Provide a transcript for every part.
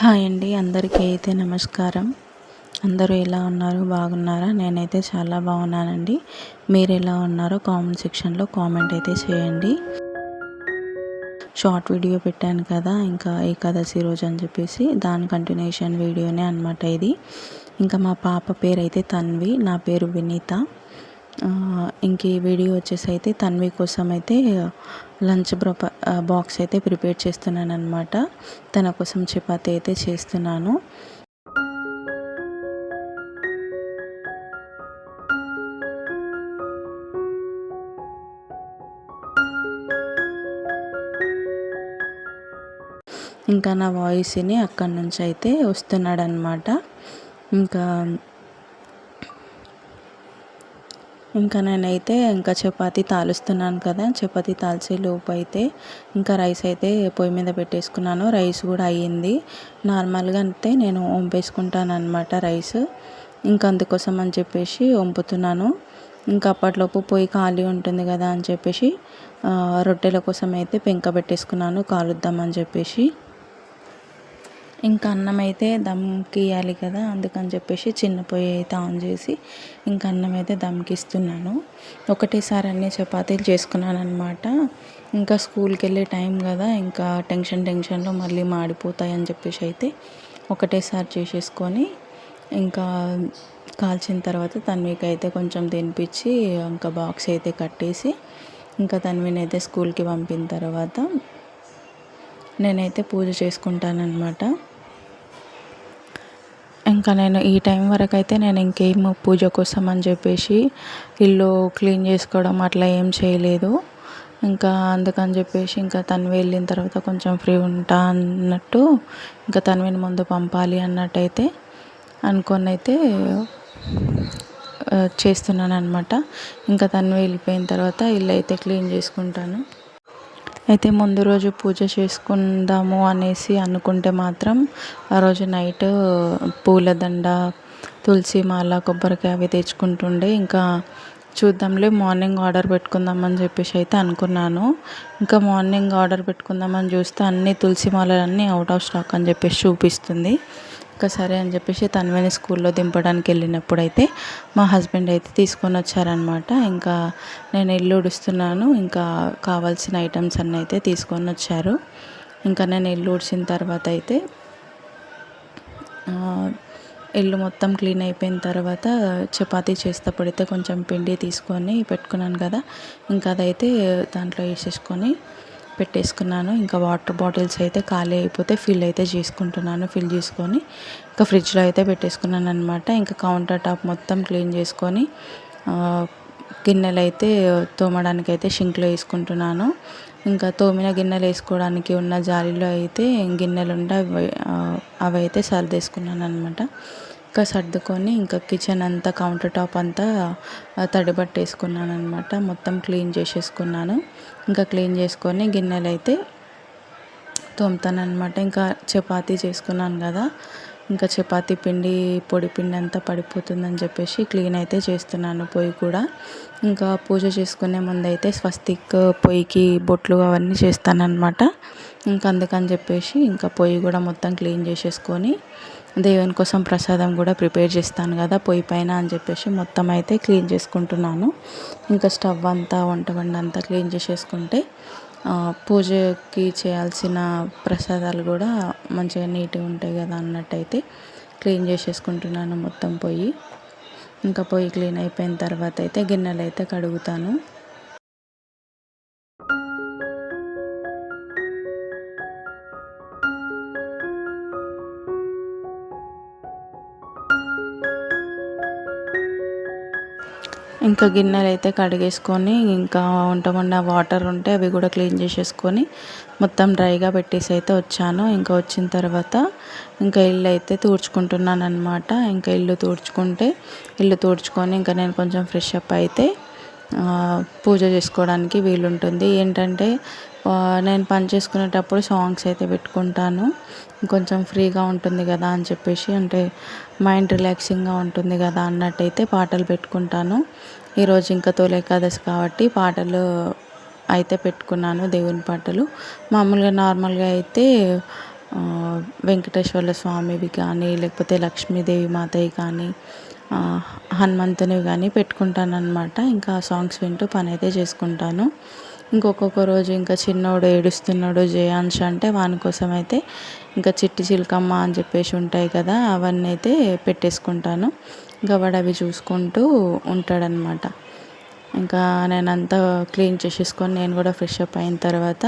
Hi అండి, అందరికీ అయితే నమస్కారం. అందరూ ఎలా ఉన్నారు? బాగున్నారా? నేనైతే చాలా బాగున్నానండి. మీరు ఎలా ఉన్నారో కామెంట్ సెక్షన్లో కామెంట్ అయితే చేయండి. షార్ట్ వీడియో పెట్టాను కదా, ఇంకా ఏకాదశి రోజు అని చెప్పేసి దాని కంటిన్యూషన్ వీడియోనే అనమాట ఇది. ఇంకా మా పాప పేరు అయితే తన్వి, నా పేరు వినీత. ఇంక ఈ వీడియో వచ్చేసి అయితే తన్వి కోసం అయితే లంచ్ బాక్స్ అయితే ప్రిపేర్ చేస్తున్నాను అనమాట. తన కోసం చపాతీ అయితే చేస్తున్నాను. ఇంకా నా వాయిస్ని అక్కడి నుంచి అయితే వస్తున్నాడనమాట. ఇంకా నేనైతే చపాతీ తాలుస్తున్నాను కదా, చపాతీ తాల్చే లోపు అయితే ఇంకా రైస్ అయితే పొయ్యి మీద పెట్టేసుకున్నాను. రైస్ కూడా అయ్యింది. నార్మల్గా అయితే నేను వంపేసుకుంటాను అనమాట రైస్. ఇంకా అందుకోసం అని చెప్పేసి వంపుతున్నాను. ఇంకా అప్పట్లోపు పొయ్యి ఖాళీ ఉంటుంది కదా అని చెప్పేసి రొట్టెల కోసం అయితే పెంక పెట్టేసుకున్నాను కాలుద్దామని చెప్పేసి. ఇంకా అన్నం అయితే దమ్కి ఇవ్వాలి కదా, అందుకని చెప్పేసి చిన్న పొయ్యి అయితే ఆన్ చేసి ఇంకా అన్నం అయితే దమ్కి ఇస్తున్నాను. ఒకటేసారి అన్ని చపాతీలు చేసుకున్నాను అనమాట. ఇంకా స్కూల్కి వెళ్ళే టైం కదా, ఇంకా టెన్షన్లో మళ్ళీ మాడిపోతాయి అని చెప్పేసి అయితే ఒకటేసారి చేసేసుకొని ఇంకా కాల్చిన తర్వాత తన్వికి అయితే కొంచెం తినిపించి ఇంకా బాక్స్ అయితే కట్టేసి ఇంకా తన్విని అయితే స్కూల్కి పంపిన తర్వాత నేనైతే పూజ చేసుకుంటానన్నమాట. ఇంకా నేను ఈ టైం వరకు అయితే నేను ఇంకేం పూజ కోసం అని చెప్పేసి ఇల్లు క్లీన్ చేసుకోవడం అట్లా ఏం చేయలేదు. ఇంకా అందుకని చెప్పేసి ఇంకా తన్వి వెళ్ళిన తర్వాత కొంచెం ఫ్రీ ఉంటా అన్నట్టు ఇంకా తన్విని ముందు పంపాలి అన్నట్టయితే అనుకొని అయితే చేస్తున్నాను అనమాట. ఇంకా తన్వి వెళ్ళిపోయిన తర్వాత ఇల్లు అయితే క్లీన్ చేసుకుంటాను. అయితే ముందు రోజు పూజ చేసుకుందాము అనేసి అనుకుంటే మాత్రం ఆ రోజు నైట్ పూలదండ, తులసి మాల, కొబ్బరికాయ అవి తెచ్చుకుంటుండే. ఇంకా చూద్దాంలే మార్నింగ్ ఆర్డర్ పెట్టుకుందామని చెప్పేసి అయితే అనుకున్నాను. ఇంకా మార్నింగ్ ఆర్డర్ పెట్టుకుందామని చూస్తే అన్ని తులసి మాలలన్నీ అవుట్ ఆఫ్ స్టాక్ అని చెప్పేసి చూపిస్తుంది. ఇంకా సరే అని చెప్పేసి తన్విని స్కూల్లో దింపడానికి వెళ్ళినప్పుడు అయితే మా హస్బెండ్ అయితే తీసుకొని వచ్చారనమాట. ఇంకా నేను ఇల్లు ఉడుస్తున్నాను, ఇంకా కావాల్సిన ఐటమ్స్ అన్నీ అయితే తీసుకొని వచ్చారు. ఇంకా నేను ఇల్లు ఉడిచిన తర్వాత అయితే ఇల్లు మొత్తం క్లీన్ అయిపోయిన తర్వాత చపాతీ చేసేటప్పుడు అయితే కొంచెం పిండి తీసుకొని పెట్టుకున్నాను కదా, ఇంకా అదైతే దాంట్లో వేసేసుకొని పెట్టేసుకున్నాను. ఇంకా వాటర్ బాటిల్స్ అయితే ఖాళీ అయిపోతే ఫిల్ అయితే చేసుకుంటున్నాను. ఫిల్ చేసుకొని ఇంకా ఫ్రిడ్జ్లో అయితే పెట్టేసుకున్నాను అనమాట. ఇంకా కౌంటర్ టాప్ మొత్తం క్లీన్ చేసుకొని గిన్నెలు అయితే తోమడానికి అయితే షింక్లో వేసుకుంటున్నాను. ఇంకా తోమిన గిన్నెలు వేసుకోవడానికి ఉన్న జాలీలో అయితే గిన్నెలు ఉంటే అవి అయితే సర్దేసుకున్నాను అనమాట. ఇంకా సర్దుకొని ఇంకా కిచెన్ అంతా కౌంటర్ టాప్ అంతా తడి వేసుకున్నాను అనమాట. మొత్తం క్లీన్ చేసేసుకున్నాను. ఇంకా క్లీన్ చేసుకొని గిన్నెలు అయితే తోముతానమాట. ఇంకా చపాతీ చేసుకున్నాను కదా, ఇంకా చపాతీ పొడి పిండి అంతా పడిపోతుందని చెప్పేసి క్లీన్ అయితే చేస్తున్నాను పొయ్యి కూడా. ఇంకా పూజ చేసుకునే ముందు అయితే స్వస్తిక్ పొయ్యికి బొట్లు అవన్నీ చేస్తానన్నమాట. ఇంకా అందుకని చెప్పేసి ఇంకా పొయ్యి కూడా మొత్తం క్లీన్ చేసేసుకొని దేవుని కోసం ప్రసాదం కూడా ప్రిపేర్ చేస్తాను కదా పొయ్యి పైన అని చెప్పేసి మొత్తం అయితే క్లీన్ చేసుకుంటున్నాను. ఇంకా స్టవ్ అంతా వంట అంతా క్లీన్ చేసేసుకుంటే పూజకి చేయాల్సిన ప్రసాదాలు కూడా మంచిగా నీట్గా ఉంటాయి కదా అన్నట్టయితే క్లీన్ చేసేసుకుంటున్నాను మొత్తం పొయ్యి. ఇంకా పొయ్యి క్లీన్ అయిపోయిన తర్వాత అయితే గిన్నెలు అయితే కడుగుతాను. ఇంకా గిన్నెలు అయితే కడిగేసుకొని ఇంకా వంట వాటర్ ఉంటే అవి కూడా క్లీన్ చేసేసుకొని మొత్తం డ్రైగా పెట్టేసి అయితే వచ్చాను. ఇంకా వచ్చిన తర్వాత ఇంకా ఇల్లు అయితే తుడుచుకుంటున్నాను అనమాట. ఇంకా ఇల్లు తుడుచుకొని ఇంకా నేను కొంచెం ఫ్రెష్ అప్ అయితే పూజ చేసుకోవడానికి వీలుంటుంది. ఏంటంటే నేను పని చేసుకునేటప్పుడు సాంగ్స్ అయితే పెట్టుకుంటాను, కొంచెం ఫ్రీగా ఉంటుంది కదా అని చెప్పేసి, అంటే మైండ్ రిలాక్సింగ్గా ఉంటుంది కదా అన్నట్టయితే పాటలు పెట్టుకుంటాను. ఈరోజు ఇంకా తొలి ఏకాదశి కాబట్టి పాటలు అయితే పెట్టుకున్నాను, దేవుని పాటలు. మామూలుగా నార్మల్గా అయితే వెంకటేశ్వర్ల స్వామివి కానీ, లేకపోతే లక్ష్మీదేవి మాతవి కానీ, హనుమంతునివి కానీ పెట్టుకుంటానన్నమాట. ఇంకా సాంగ్స్ వింటూ పని అయితే చేసుకుంటాను. ఇంకొక రోజు ఇంకా చిన్నోడు ఏడుస్తున్నాడు జయాంష్ అంటే వాని కోసం అయితే ఇంకా చిట్టి చిలకమ్మ అని చెప్పేసి ఉంటాయి కదా, అవన్నీ అయితే పెట్టేసుకుంటాను. ఇంకా వాడు అవి చూసుకుంటూ ఉంటాడనమాట. ఇంకా నేనంతా క్లీన్ చేసేసుకొని నేను కూడా ఫ్రెష్ అప్ అయిన తర్వాత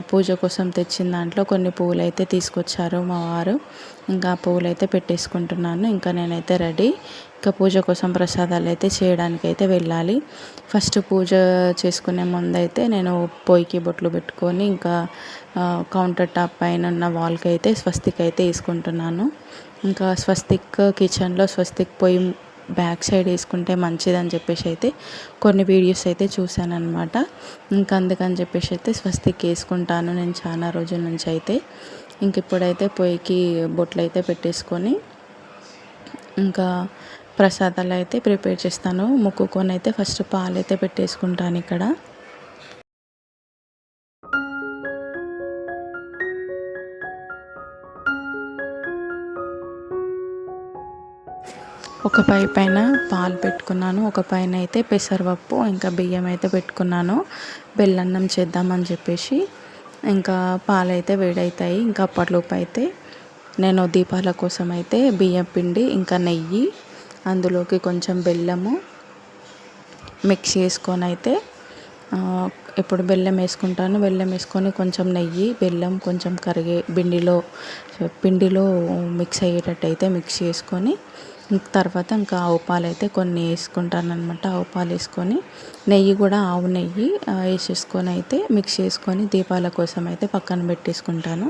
పూజ కోసం తెచ్చిన దాంట్లో కొన్ని పువ్వులు అయితే తీసుకొచ్చారు మా వారు. ఇంకా ఆ పువ్వులు అయితే పెట్టేసుకుంటున్నాను. ఇంకా నేనైతే రెడీ. ఇంకా పూజ కోసం ప్రసాదాలు అయితే చేయడానికి అయితే వెళ్ళాలి. ఫస్ట్ పూజ చేసుకునే ముందు అయితే నేను పొయ్యికి బొట్లు పెట్టుకొని ఇంకా కౌంటర్ టాప్ పైన ఉన్న వాల్కి అయితే స్వస్తిక్ అయితే వేసుకుంటున్నాను. ఇంకా స్వస్తిక్ కిచెన్లో స్వస్తిక్ పొయ్యి బ్యాక్ సైడ్ వేసుకుంటే మంచిదని చెప్పేసి అయితే కొన్ని వీడియోస్ అయితే చూశానన్నమాట. ఇంకా అందుకని చెప్పేసి అయితే స్వస్తిక్ వేసుకుంటాను నేను చాలా రోజుల నుంచి అయితే. ఇంక ఇప్పుడైతే పొయ్యికి బొట్లు అయితే పెట్టేసుకొని ఇంకా ప్రసాదాలు అయితే ప్రిపేర్ చేస్తాను. మొక్కుకొని అయితే ఫస్ట్ పాలు అయితే పెట్టేసుకుంటాను ఇక్కడ. ఒక పైన పాలు పెట్టుకున్నాను, ఒక పైన అయితే పెసరపప్పు ఇంకా బియ్యం అయితే పెట్టుకున్నాను బెల్లన్నం చేద్దామని చెప్పేసి. ఇంకా పాలు అయితే వేడవుతాయి. ఇంకా అప్పట్లోపు అయితే నేను దీపాల కోసం అయితే బియ్యం పిండి ఇంకా నెయ్యి, అందులోకి కొంచెం బెల్లము మిక్స్ చేసుకొని అయితే ఇప్పుడు బెల్లం వేసుకుంటాను. బెల్లం వేసుకొని కొంచెం నెయ్యి, బెల్లం కొంచెం కరిగే పిండిలో మిక్స్ అయ్యేటట్టు అయితే మిక్స్ చేసుకొని తర్వాత ఇంకా ఆవు పాలు అయితే కొన్ని వేసుకుంటాను అనమాట. ఆవు పాలు వేసుకొని నెయ్యి కూడా ఆవు నెయ్యి వేసేసుకొని అయితే మిక్స్ చేసుకొని దీపాల కోసం అయితే పక్కన పెట్టేసుకుంటాను.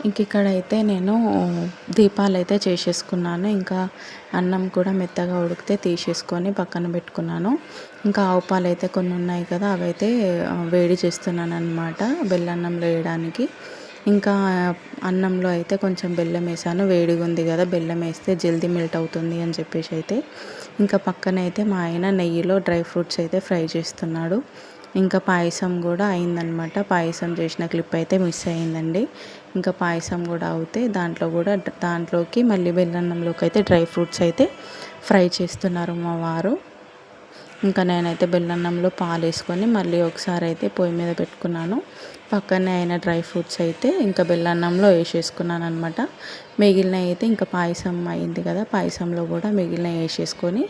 ఇంక ఇక్కడైతే నేను దీపాలు అయితే చేసేసుకున్నాను. ఇంకా అన్నం కూడా మెత్తగా ఉడికితే తీసేసుకొని పక్కన పెట్టుకున్నాను. ఇంకా ఆవు పాలు అయితే కొన్ని ఉన్నాయి కదా, అవైతే వేడి చేస్తున్నాను అనమాట బెల్లన్నంలో వేయడానికి. ఇంకా అన్నంలో అయితే కొంచెం బెల్లం వేసాను. వేడిగా ఉంది కదా, బెల్లం వేస్తే జల్దీ మెల్ట్ అవుతుంది అని చెప్పేసి అయితే ఇంకా పక్కన అయితే మా ఆయన నెయ్యిలో డ్రై ఫ్రూట్స్ అయితే ఫ్రై చేస్తున్నాడు. ఇంకా పాయసం కూడా అయిందనమాట. పాయసం చేసిన క్లిప్ అయితే మిస్ అయిందండి. ఇంకా పాయసం కూడా అవుతే దాంట్లోకి మళ్ళీ బెల్లన్నంలోకి అయితే డ్రై ఫ్రూట్స్ అయితే ఫ్రై చేస్తున్నారు మా వారు. ఇంకా నేనైతే బెల్లన్నంలో పాలు వేసుకొని మళ్ళీ ఒకసారి అయితే పొయ్యి మీద పెట్టుకున్నాను. పక్కనే అయిన డ్రై ఫ్రూట్స్ అయితే ఇంకా బెల్లన్నంలో వేసేసుకున్నాను అనమాట. మిగిలినవి అయితే ఇంకా పాయసం అయింది కదా, పాయసంలో కూడా మిగిలినవి వేసేసుకొని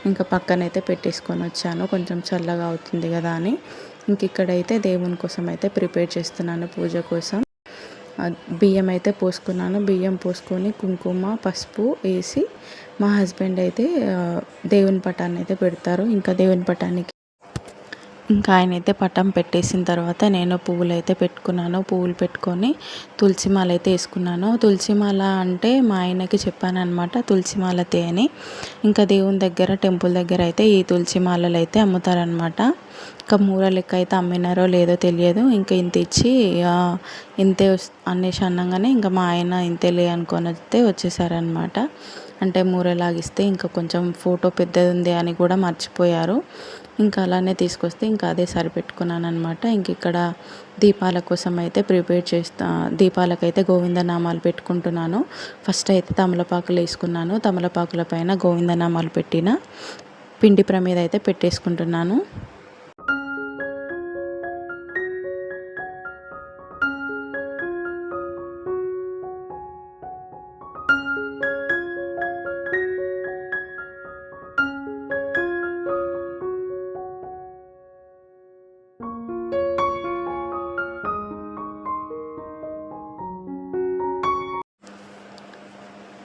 ఇంకా పక్కనైతే పెట్టేసుకొని వచ్చాను. కొంచెం చల్లగా అవుతుంది కదా అని. ఇంక ఇక్కడైతే దేవుని కోసం అయితే ప్రిపేర్ చేస్తున్నాను పూజ కోసం. బియ్యం అయితే పోసుకున్నాను. బియ్యం పోసుకొని కుంకుమ పసుపు వేసి మా హస్బెండ్ అయితే దేవుని పటాన్ని అయితే పెడతారు. ఇంకా దేవుని పటానికి ఇంకా ఆయన అయితే పటం పెట్టేసిన తర్వాత నేను పువ్వులు అయితే పెట్టుకున్నాను. పువ్వులు పెట్టుకొని తులసిమాల అయితే వేసుకున్నాను. తులసిమాల అంటే మా ఆయనకి చెప్పాను అనమాట, తులసిమాల తే అని. ఇంకా దేవుని దగ్గర టెంపుల్ దగ్గర అయితే ఈ తులసిమాలలు అయితే అమ్ముతారనమాట. ఇంకా మూర లెక్క అయితే అమ్మినారో లేదో తెలియదు. ఇంకా ఇంత ఇచ్చి ఇంతే అనేసి అన్నగానే ఇంకా మా ఆయన ఇంతేలే అనుకొని అయితే వచ్చేసారనమాట. అంటే మూరలాగిస్తే ఇంకా కొంచెం ఫోటో పెద్దది ఉంది అని కూడా మర్చిపోయారు. ఇంకా అలానే తీసుకొస్తే ఇంకా అదే సరిపెట్టుకున్నాను అనమాట. ఇంక ఇక్కడ దీపాల కోసం అయితే దీపాలకైతే గోవిందనామాలు పెట్టుకుంటున్నాను. ఫస్ట్ అయితే తమలపాకులు వేసుకున్నాను. తమలపాకుల పైన గోవిందనామాలు పెట్టిన పిండి ప్రమిద అయితే పెట్టేసుకుంటున్నాను.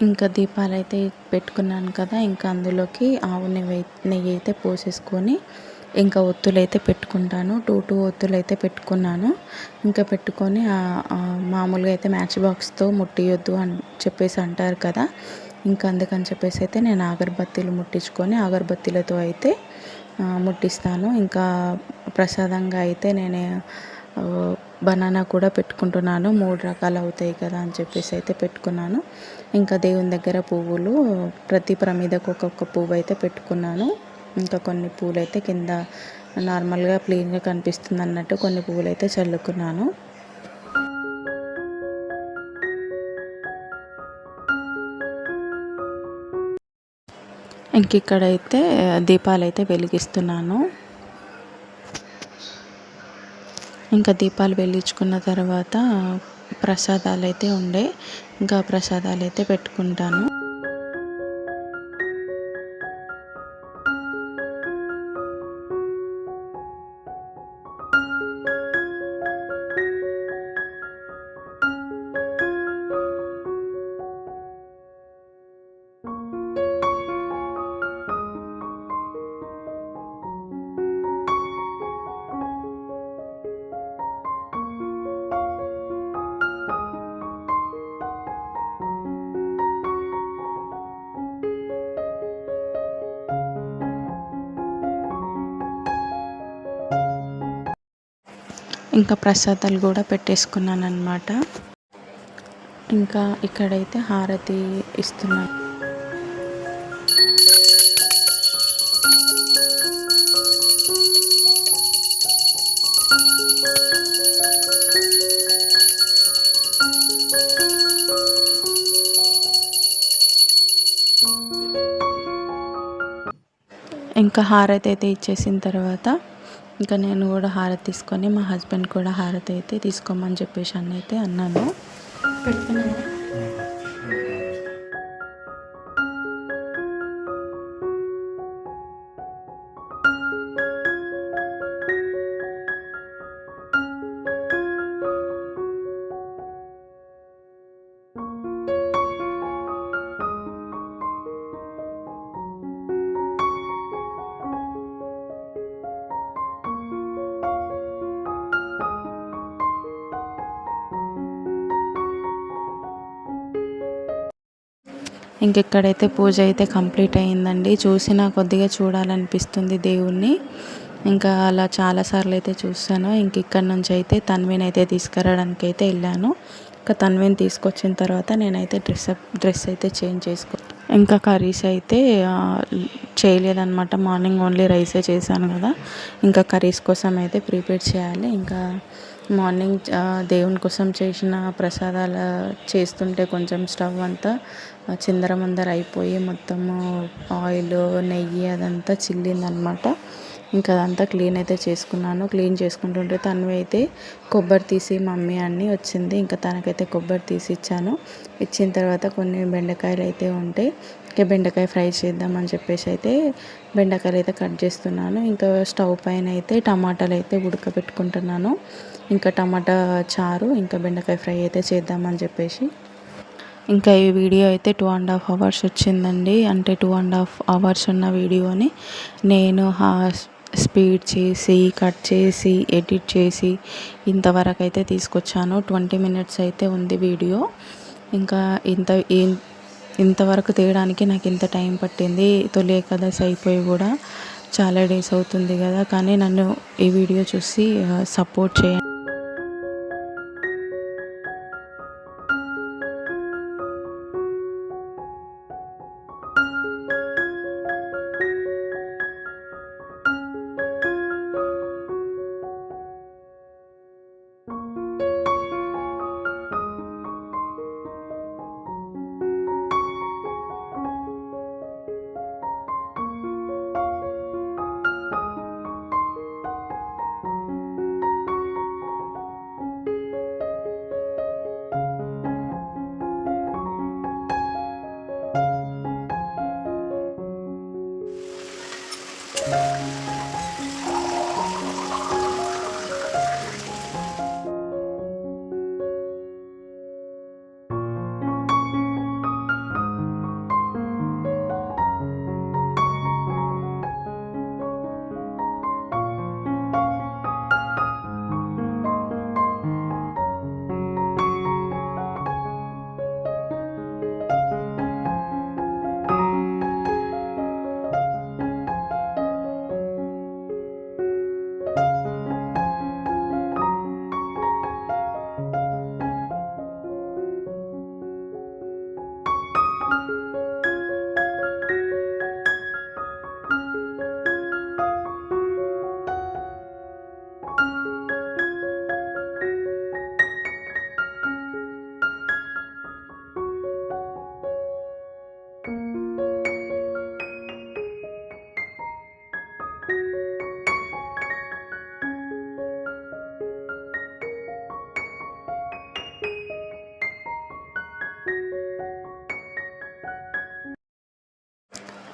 ఇంకా దీపాలైతే పెట్టుకున్నాను కదా, ఇంకా అందులోకి ఆవు నెయ్యి అయితే పోసేసుకొని ఇంకా ఒత్తులైతే పెట్టుకుంటాను. 2 ఒత్తులైతే పెట్టుకున్నాను. ఇంకా పెట్టుకొని మామూలుగా అయితే మ్యాచ్ బాక్స్తో ముట్టియొద్దు అని చెప్పేసి అంటారు కదా, ఇంకా అందుకని చెప్పేసి అయితే నేను అగరబత్తీలు ముట్టించుకొని అగరబత్తీలతో అయితే ముట్టిస్తాను. ఇంకా ప్రసాదంగా అయితే నేను బనానా కూడా పెట్టుకుంటున్నాను. 3 రకాలు అవుతాయి కదా అని చెప్పేసి అయితే పెట్టుకున్నాను. ఇంకా దేవుని దగ్గర పువ్వులు ప్రతి ప్రమిదకు ఒక్కొక్క పువ్వు అయితే పెట్టుకున్నాను. ఇంకా కొన్ని పూలైతే కింద నార్మల్గా ప్లెయిన్గా కనిపిస్తుంది అన్నట్టు కొన్ని పువ్వులైతే చల్లుకున్నాను. ఇంక ఇక్కడైతే దీపాలైతే వెలిగిస్తున్నాను. ఇంకా దీపాలు వెలిగించుకున్న తర్వాత ప్రసాదాలు అయితే ఉండే, ఇంకా ప్రసాదాలు అయితే పెట్టుకుంటాను. ఇంకా ప్రసాదాలు కూడా పెట్టేసుకున్నాను అన్నమాట. ఇంకా ఇక్కడైతే హారతి ఇస్తున్నాను. ఇంకా హారతి అయితే ఇచ్చేసిన తర్వాత ఇంకా నేను కూడా హారతి తీసుకొని మా హస్బెండ్ కూడా హారతి అయితే తీసుకోమని చెప్పేసి అయితే అన్నాను. పెడుతున్నాను. ఇంకెక్కడైతే పూజ అయితే కంప్లీట్ అయ్యిందండి. చూసినా కొద్దిగా చూడాలనిపిస్తుంది దేవుణ్ణి. ఇంకా అలా చాలాసార్లు అయితే చూస్తాను. ఇంక ఇక్కడ నుంచి అయితే తన్విని అయితే తీసుకురావడానికి అయితే వెళ్ళాను. ఇంకా తన్విని తీసుకొచ్చిన తర్వాత నేనైతే డ్రెస్ అయితే చేంజ్ ఇంకా కర్రీస్ అయితే చేయలేదన్నమాట. మార్నింగ్ ఓన్లీ రైసే చేశాను కదా, ఇంకా కర్రీస్ కోసం అయితే ప్రిపేర్ చేయాలి. ఇంకా మార్నింగ్ దేవుని కోసం చేసిన ప్రసాదాలు చేస్తుంటే కొంచెం స్టవ్ అంతా చిందరమందర అయిపోయి మొత్తము ఆయిల్ నెయ్యి అదంతా చిల్లిందనమాట. ఇంకా అదంతా క్లీన్ అయితే చేసుకున్నాను. క్లీన్ చేసుకుంటుంటే తన్వి అయితే కొబ్బరి తీసి మమ్మీ అని వచ్చింది. ఇంకా తనకైతే కొబ్బరి తీసి ఇచ్చాను. ఇచ్చిన తర్వాత కొన్ని బెండకాయలు అయితే ఉంటే ఇంకా బెండకాయ ఫ్రై చేద్దామని చెప్పేసి అయితే బెండకాయలు అయితే కట్ చేస్తున్నాను. ఇంకా స్టవ్ పైన అయితే టమాటాలు అయితే ఉడకబెట్టుకుంటున్నాను. ఇంకా టమాటా చారు ఇంకా బెండకాయ ఫ్రై అయితే చేద్దామని చెప్పేసి ఇంకా ఈ వీడియో అయితే 2.5 hours వచ్చిందండి. అంటే 2.5 hours ఉన్న వీడియోని నేను స్పీడ్ చేసి కట్ చేసి ఎడిట్ చేసి ఇంతవరకు అయితే తీసుకొచ్చాను. 20 minutes అయితే ఉంది వీడియో. ఇంకా ఇంతవరకు తీయడానికి నాకు ఇంత టైం పట్టింది. తొలి ఏకాదశి అయిపోయి కూడా చాలా డేస్ అవుతుంది కదా, కానీ నన్ను ఈ వీడియో చూసి సపోర్ట్ చేయండి.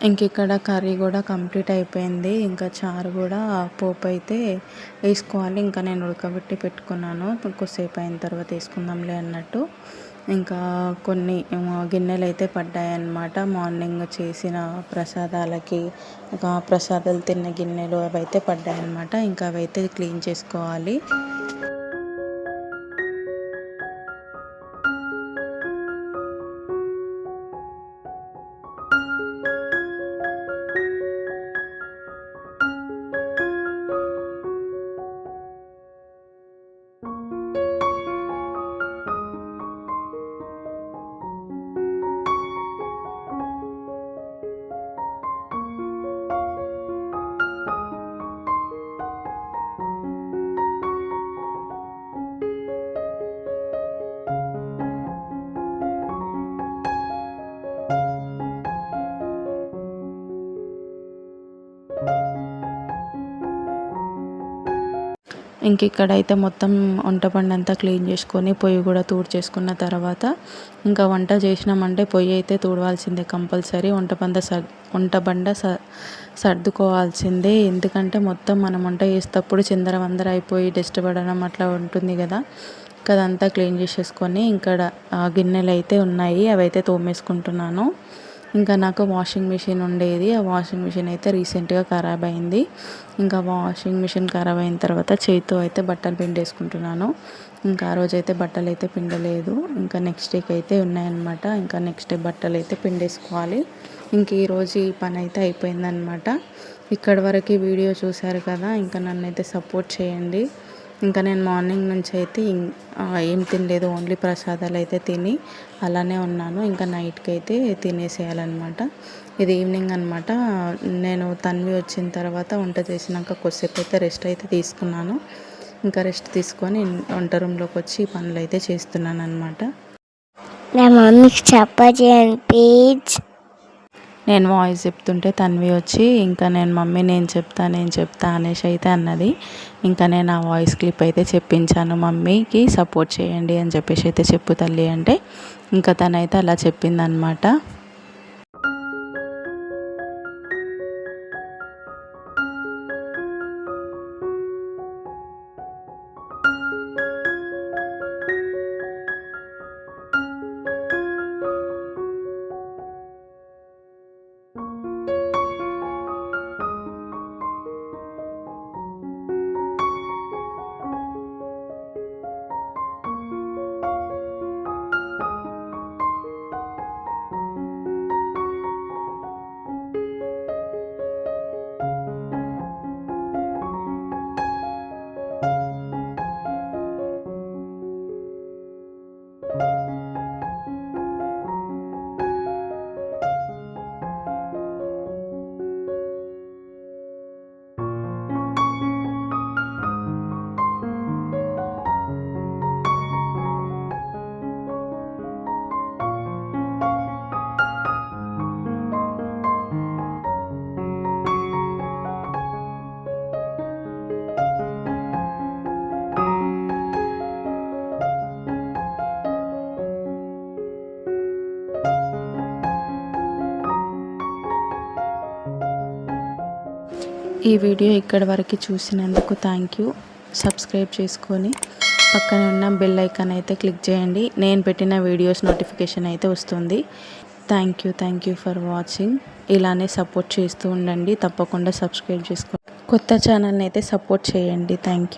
ఇంక ఇక్కడ కర్రీ కూడా కంప్లీట్ అయిపోయింది. ఇంకా చారు కూడా పోపు అయితే వేసుకోవాలి. ఇంకా నేను ఉడకబెట్టి పెట్టుకున్నాను. కొద్దిసేపు అయిన తర్వాత వేసుకుందాంలే అన్నట్టు. ఇంకా కొన్ని గిన్నెలు అయితే పడ్డాయన్నమాట. మార్నింగ్ చేసిన ప్రసాదాలకి ప్రసాదాలు తిన్న గిన్నెలు అవి అయితే పడ్డాయన్నమాట. ఇంకా అవి అయితే క్లీన్ చేసుకోవాలి. ఇంక ఇక్కడైతే మొత్తం వంట బండ అంతా క్లీన్ చేసుకొని పొయ్యి కూడా చేసుకున్న తర్వాత ఇంకా వంట చేసినామంటే పొయ్యి అయితే తుడవాల్సిందే కంపల్సరీ. వంట బండ సర్దుకోవాల్సిందే. ఎందుకంటే మొత్తం మనం వంట చేసేటప్పుడు చిందరవందర అయిపోయి డస్ట్ పడడం అట్లా ఉంటుంది కదా. అదంతా క్లీన్ చేసేసుకొని ఇక్కడ గిన్నెలు అయితే ఉన్నాయి, అవి అయితే తోమేసుకుంటున్నాను. ఇంకా నాకు వాషింగ్ మిషన్ ఉండేది, ఆ వాషింగ్ మిషన్ అయితే రీసెంట్గా ఖరాబ్ అయింది. ఇంకా వాషింగ్ మిషన్ ఖరాబ్ అయిన తర్వాత చేతితో అయితే బట్టలు పిండేసుకుంటున్నాను. ఇంకా ఆ రోజు అయితే బట్టలు అయితే పిండలేదు. ఇంకా నెక్స్ట్ డేకి అయితే ఉన్నాయన్నమాట. ఇంకా నెక్స్ట్ డే బట్టలు అయితే పిండేసుకోవాలి. ఇంక ఈరోజు ఈ పని అయితే అయిపోయిందనమాట. ఇక్కడి వరకు వీడియో చూశారు కదా. ఇంకా నన్ను అయితే సపోర్ట్ చేయండి. ఇంకా నేను మార్నింగ్ నుంచి అయితే ఏం తినలేదు, ఓన్లీ ప్రసాదాలు అయితే తిని అలానే ఉన్నాను. ఇంకా నైట్కి అయితే తినేసేయాలన్నమాట. ఇది ఈవినింగ్ అనమాట. నేను తన్వి వచ్చిన తర్వాత వంట చేసినాక కొద్దిసేపు అయితే రెస్ట్ అయితే తీసుకున్నాను. ఇంకా రెస్ట్ తీసుకొని వంట రూమ్లోకి వచ్చి పనులు అయితే చేస్తున్నాను అనమాట. నా మమ్మీకి చెప్పండి ప్లీజ్. నేను వాయిస్ చెప్తుంటే తన్వి వచ్చి ఇంకా నేను చెప్తా అనేసి అయితే అన్నది. ఇంకా నేను ఆ వాయిస్ క్లిప్ అయితే చెప్పించాను. మమ్మీకి సపోర్ట్ చేయండి అని చెప్పేసి అయితే చెప్పు తల్లి అంటే ఇంకా తనైతే అలా చెప్పిందనమాట. ఈ వీడియో ఇక్కడి వరకు చూసినందుకు థ్యాంక్ యూ. సబ్స్క్రైబ్ చేసుకొని పక్కన ఉన్న బెల్ ఐకాన్ అయితే క్లిక్ చేయండి. నేను పెట్టిన వీడియోస్ నోటిఫికేషన్ అయితే వస్తుంది. Thank you for watching. ఇలానే సపోర్ట్ చేస్తూ ఉండండి. తప్పకుండా సబ్స్క్రైబ్ చేసుకోండి. కొత్త ఛానల్ని అయితే సపోర్ట్ చేయండి. Thank you.